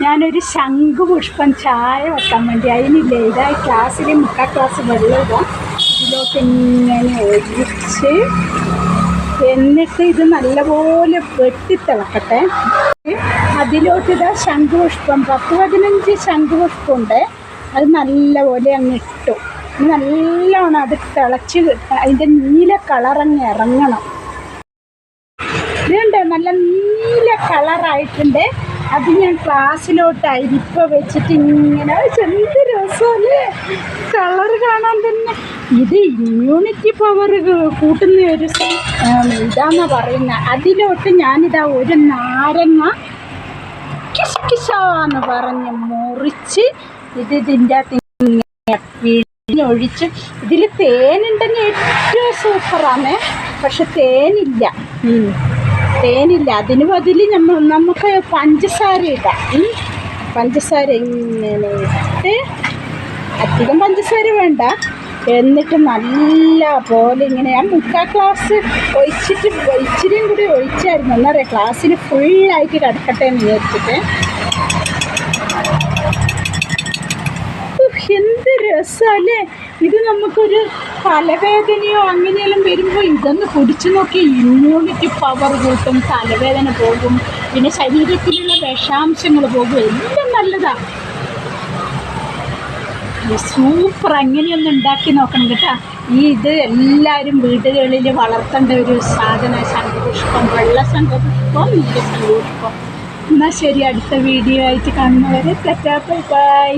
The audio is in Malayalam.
ഞാനൊരു ശംഖുപുഷ്പം ചായ വെക്കാൻ വേണ്ടി അതിനില്ലേ ഇതാ ക്ലാസ്സിൽ മുക്കാൽ ക്ലാസ് വെള്ളം ഇടാം ഇതിലോട്ട് ഇങ്ങനെ ഒഴിച്ച് എന്നിട്ട് ഇത് നല്ലപോലെ വെട്ടിത്തിളക്കട്ടെ. അതിലോട്ട് ഇതാ ശംഖുപുഷ്പം 10-15 ശംഖുപുഷ്പമുണ്ട്. അത് നല്ലപോലെ അങ്ങ് ഇട്ടു. നല്ലോണം അത് തിളച്ച് അതിൻ്റെ നീല കളറങ്ങ് ഇറങ്ങണം. ഇതുണ്ട് നല്ല നീല കളറായിട്ടുണ്ട്. അത് ഞാൻ ക്ലാസ്സിലോട്ട് അരിപ്പ വെച്ചിട്ട് ഇങ്ങനെ എന്ത് രസമല്ലേ കളർ കാണാൻ തന്നെ. ഇത് ഇമ്മ്യൂണിറ്റി പവർ കൂട്ടുന്ന ഒരു ഇതാണെന്ന് പറയുന്നത്. അതിലോട്ട് ഞാനിതാ ഒരു നാരങ്ങ കിഷ്കിഷാന്ന് പറഞ്ഞ് മുറിച്ച് ഇതിൻ്റെ പിഴിഞ്ഞൊഴിച്ച്. ഇതിൽ തേനുണ്ടെങ്കിൽ ഏറ്റവും സൂപ്പറാണ്. പക്ഷെ തേനില്ല. അതിന് ബദല് നമുക്ക് പഞ്ചസാര ഇടാം. പഞ്ചസാര ഇങ്ങനെ ഇട്ട് അധികം പഞ്ചസാര വേണ്ട. എന്നിട്ട് നല്ല പോലെ ഇങ്ങനെ ഞാൻ മുക്കാൽ ഗ്ലാസ് ഒഴിച്ചിട്ട് ഇച്ചിരിയും കൂടി ഒഴിച്ചായിരുന്നു. എന്താ പറയുക, ക്ലാസ്സിൽ ഫുള്ളായിട്ട് കിടക്കട്ടെ എന്ന് വിചാരിച്ചിട്ട്. എന്ത് രസമല്ലേ ഇത്. നമുക്കൊരു തലവേദനയോ അങ്ങനെയെല്ലാം വരുമ്പോൾ ഇതൊന്ന് കുടിച്ചു നോക്കി ഇമ്മ്യൂണിറ്റി പവർ കൂട്ടും, തലവേദന പോകും, പിന്നെ ശരീരത്തിലുള്ള വിഷാംശങ്ങൾ പോകും, എല്ലാം നല്ലതാണ്. സൂപ്പർ. അങ്ങനെയൊന്ന് ഉണ്ടാക്കി നോക്കണം കേട്ടോ. ഇത് എല്ലാവരും വീടുകളിൽ വളർത്തേണ്ട ഒരു സാധനം. ശംഖുപുഷ്പം, വെള്ള ശംഖുപുഷ്പം, നീല ശംഖുപുഷ്പം. എന്നാൽ ശരി, അടുത്ത വീഡിയോ ആയിട്ട് കാണുന്നവരെ ടാറ്റാ ബൈ ബൈ.